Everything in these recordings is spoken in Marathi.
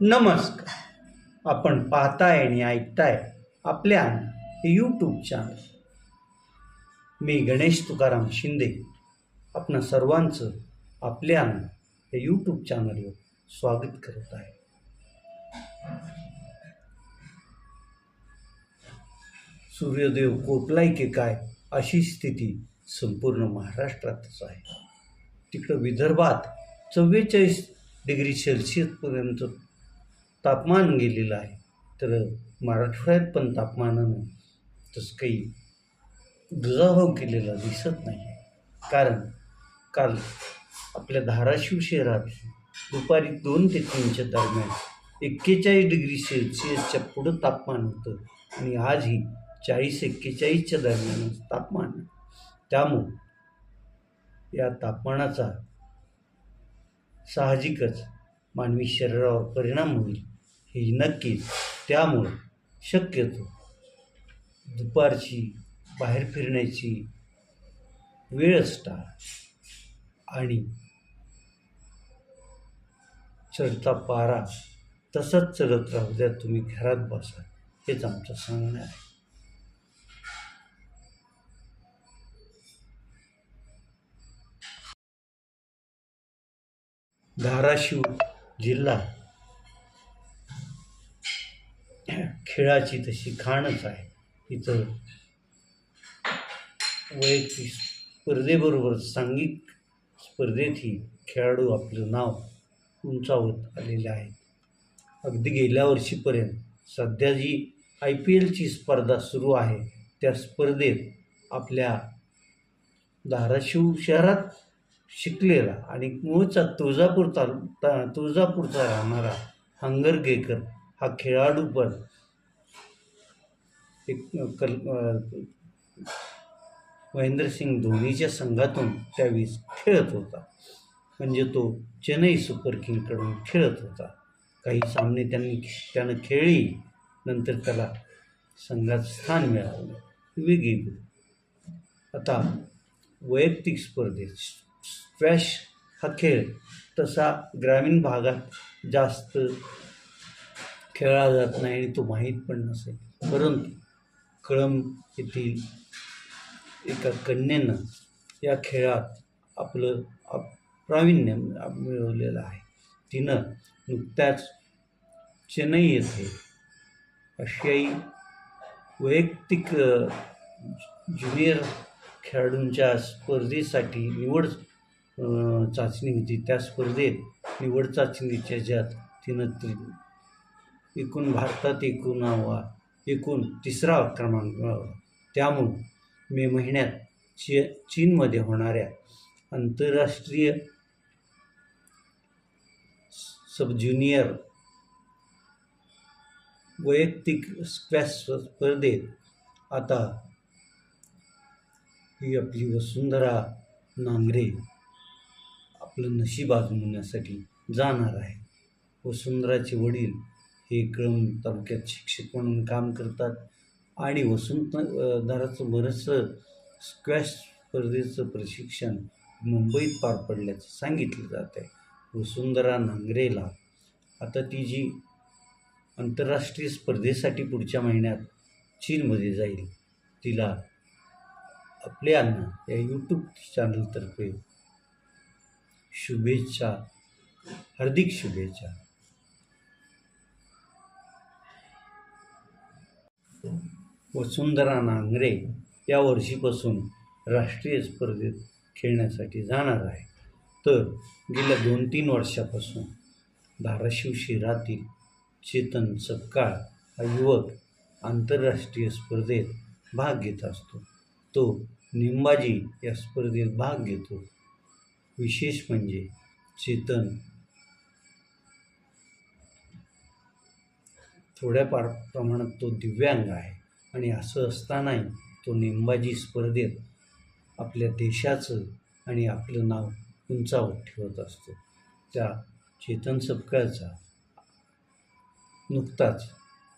नमस्कार. आपण पाहताय आणि ऐकताय आपल्या हे यूट्यूब चॅनल. मी गणेश तुकाराम शिंदे आपणा सर्वांचं आपल्या हे यूट्यूब चॅनलवर स्वागत करत आहे. सूर्यदेव कोटलाय की काय अशी स्थिती संपूर्ण महाराष्ट्रातच आहे. तिकडं विदर्भात 44 डिग्री सेल्सिअसपर्यंत तापमान गेलेलं आहे, तर मराठवाड्यात पण तापमानानं तसं काही दुजाभाव केलेला दिसत नाही आहे. कारण काल आपल्या धाराशिव शहरात दुपारी 2 ते 3च्या दरम्यान 41 डिग्री सेल्सिअसच्या पुढं तापमान होतं आणि आजही 40-41च्या दरम्यानच तापमान. त्यामुळं या तापमानाचा साहजिकच मानवी शरीरावर परिणाम होईल हे नक्कीच. त्यामुळं शक्यतो दुपारची बाहेर फिरण्याची वेळच टाळा आणि चढता पारा तसंच चढत राहू द्या, तुम्ही घरात बसा, हेच आमचं सांगणं आहे. धाराशिव जिल्हा खेळाची तशी खाणच आहे. इथं वैयक्तिक स्पर्धेबरोबर सांघिक स्पर्धेतही खेळाडू आपलं नाव उंचावत आलेले आहेत. अगदी गेल्या वर्षीपर्यंत सध्या जी IPLची स्पर्धा सुरू आहे त्या स्पर्धेत आपल्या धाराशिव शहरात शिकलेला आणि मूळचा तुळजापूरचा राहणारा हंगरगेकर हा खेळाडू पण एक महेंद्रसिंग धोनीच्या संघातून त्यावेळेस खेळत होता. म्हणजे तो चेन्नई सुपर किंगकडून खेळत होता. काही सामने त्यानं खेळली, नंतर त्याला संघात स्थान मिळालं, वेगळी. आता वैयक्तिक स्पर्धेत स्क्वॅश हा खेळ तसा ग्रामीण भागात जास्त खेळला जात नाही आणि तो माहीत पण नसेल. परंतु कळंब येथील एका कन्येनं या खेळात आपलं प्रावीण्य मिळवलेलं आहे. तिनं नुकत्याच चेन्नई येथे आशियाई वैयक्तिक ज्युनियर खेळाडूंच्या स्पर्धेसाठी निवड चाचणी होती. त्या स्पर्धेत निवड चाचणीच्या ज्यात तिनं एकूण भारतात एकूण 3रा क्रमांक मिळवला. त्यामुळं मे महिन्यात चीनमध्ये होणाऱ्या आंतरराष्ट्रीय सब ज्युनियर वैयक्तिक स्क्वॅश स्पर्धेत आता ही आपली वसुंधरा नांगरे आपलं नशीब आजमावण्यासाठी जाणार आहे. वसुंधराचे वडील हे कळंब तालुक्यात शिक्षक म्हणून काम करतात आणि वसुंधराचं बरंचसं स्क्वॅश स्पर्धेचं प्रशिक्षण मुंबईत पार पडल्याचं सांगितलं जात आहे. वसुंधरा नांगरेला आता ती जी आंतरराष्ट्रीय स्पर्धेसाठी पुढच्या महिन्यात चीनमध्ये जाईल, तिला आपल्या या यूट्यूब चॅनलतर्फे शुभेच्छा, हार्दिक शुभेच्छा. वसुंधरा नांगरे या वर्षीपासून राष्ट्रीय स्पर्धेत खेळण्यासाठी जाणार आहे. तर गेल्या 2-3 वर्षापासून धाराशिव शहरातील चेतन सपकाळ हा युवक आंतरराष्ट्रीय स्पर्धेत भाग घेत असतो. तो नेमबाजी या स्पर्धेत भाग घेतो. विशेष म्हणजे चेतन थोड्या प्रमाणात तो दिव्यांग आहे आणि असं असतानाही तो नेमबाजी स्पर्धेत आपल्या देशाचं आणि आपलं नाव उंचावत ठेवत असतो. त्या चेतन सपकाळचा नुकताच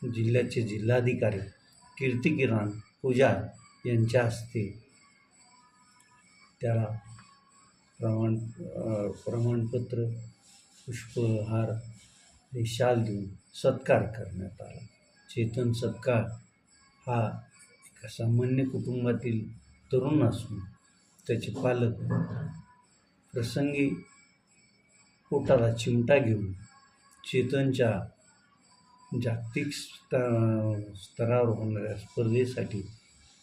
जिल्ह्याचे जिल्हाधिकारी कीर्तिकिरण पुजार यांच्या हस्ते त्याला प्रमाणपत्र, पुष्पहार हे शाल देऊन सत्कार करण्यात आला. चेतन सपकाळ हा एका सामान्य कुटुंबातील तरुण असून त्याचे पालक प्रसंगी पोटाला चिमटा घेऊन चेतनच्या जागतिक स्तरावर होणाऱ्या स्पर्धेसाठी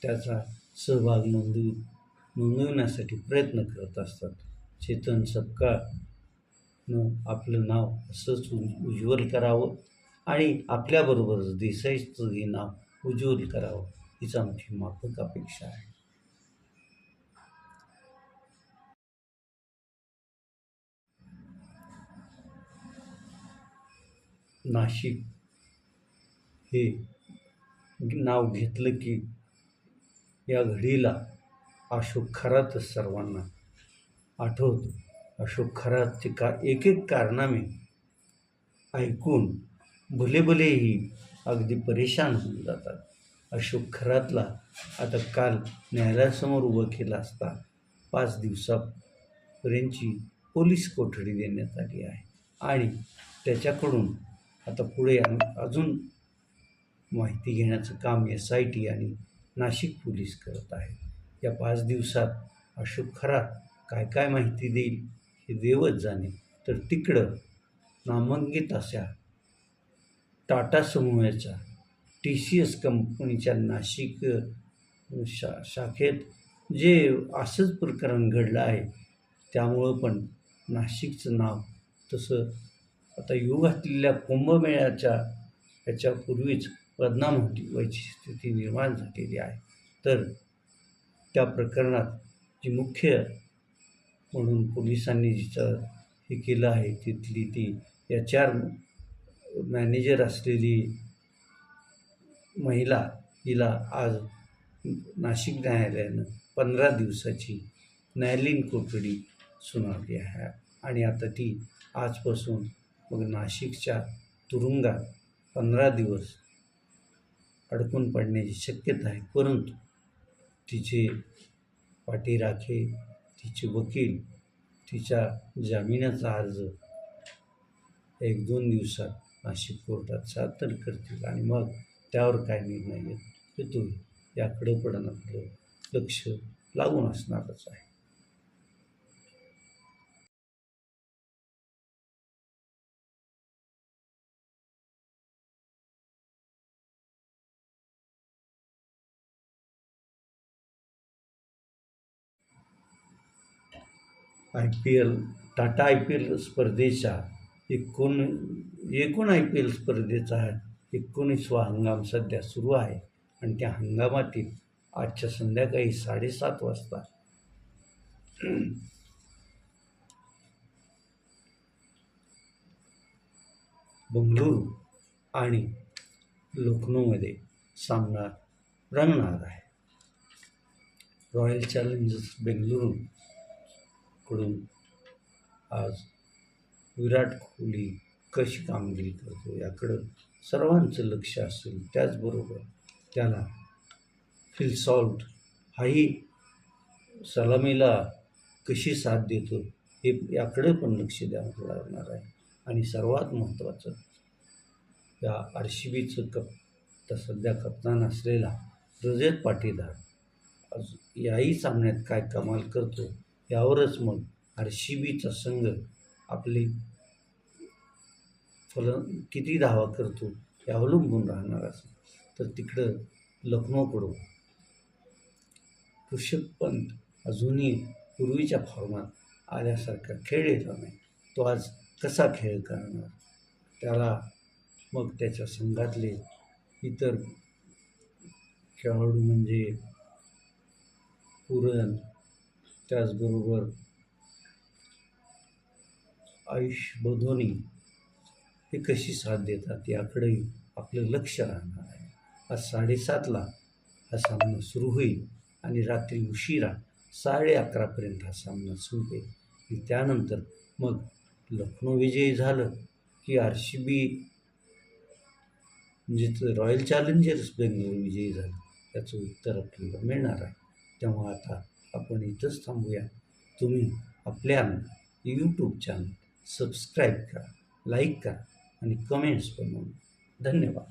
त्याचा सहभाग नोंदविण्यासाठी प्रयत्न करत असतात. चेतन सपकाळनं आपलं नाव असंच उज्ज्वल करावं आणि आपल्याबरोबरच देशाचं हे नाव उज्ज्वल करावं हीच आमची माफक अपेक्षा आहे. नाशिक हे नाव घेतलं की या घडीला अशोक खरातच सर्वांना आठवतो. अशोक खरातचे एक कारनामे ऐकून भलेही अगदी परेशान होऊन जातात. अशोक खरातला आता काल न्यायालयासमोर उभं केलं असता 5 दिवसापर्यंतची पोलीस कोठडी देण्यात आली आहे आणि त्याच्याकडून आता पुढे अजून माहिती घेण्याचं काम SIT आणि नाशिक पोलीस करत आहेत. या 5 दिवसात अशोक खरात काय माहिती देईल हे देवच जाणे. तर तिकडं नामांकित अशा टाटा समूहाच्या TCS कंपनीच्या नाशिक शाखेत जे असंच प्रकरण घडलं आहे त्यामुळं पण नाशिकचं नाव तसं आता येऊ घातलेल्या कुंभमेळ्याच्या ह्याच्यापूर्वीच बदनाम व्हायची स्थिती निर्माण झालेली आहे. तर त्या प्रकरणात जी मुख्य म्हणून पोलिसांनी जिचं हे केलं आहे तिथली ती HR मॅनेजर असलेली महिला हिला आज नाशिक न्यायालयानं 15 दिवसाची न्यायालयीन कोठडी सुनावली आहे आणि आता ती आजपासून मग नाशिकच्या तुरुंगात 15 दिवस अडकून पडण्याची शक्यता आहे. परंतु तिचे पाठीराखे, तिचे वकील तिच्या जामिनाचा अर्ज 1-2 दिवसात नाशिक कोर्टात सादर करतील आणि मग त्यावर काय निर्णय येतो याकडे पण आपलं लक्ष लागून असणारच आहे. टाटा IPL स्पर्धेच्या एकूण IPL स्पर्धेचा 19वा हंगाम सध्या सुरू आहे आणि त्या हंगामातील आजच्या संध्याकाळी 7:30 वाजता बंगळुरू आणि लखनौमध्ये सामना रंगणार आहे. रॉयल चॅलेंजर्स बेंगळुरू कडून आज विराट कोहली कशी कामगिरी करतो याकडं सर्वांचं लक्ष असेल. त्याचबरोबर त्याला फिल सॉल्ट हाही सलामीला कशी साथ देतो हे याकडे पण लक्ष द्यावं लागणार आहे. आणि सर्वात महत्त्वाचं या RCBचं तर सध्या कप्तान असलेला रजत पाटीदार याही सामन्यात काय कमाल करतो यावरच मग RCBचा संघ आपली किती धावा करतो हे अवलंबून राहणार असेल. तर तिकडं लखनौकडून ऋषभ पंत अजूनही पूर्वीच्या फॉर्मात आल्यासारखा खेळलेला नाही. तो आज कसा खेळ करणार त्याला मग त्याच्या संघातले इतर खेळाडू म्हणजे पुरन त्याचबरोबर आयुष बधोनी हे कशी साथ देतात याकडेही आपलं लक्ष राहणार आहे. आज 7:30ला हा सामना सुरू होईल आणि रात्री उशिरा 11:30पर्यंत हा सामना संपेल. आणि त्यानंतर मग लखनौ विजयी झालं की RCB म्हणजे रॉयल चॅलेंजर्स बेंगळुरू विजयी झालं याचं उत्तर आपल्याला मिळणार आहे. तेव्हा आता आपण इथंच थांबूया. तुम्ही आपल्या YouTube चॅनल सबस्क्राईब करा, लाईक करा आणि कमेंट्स पण नोंदवा. धन्यवाद.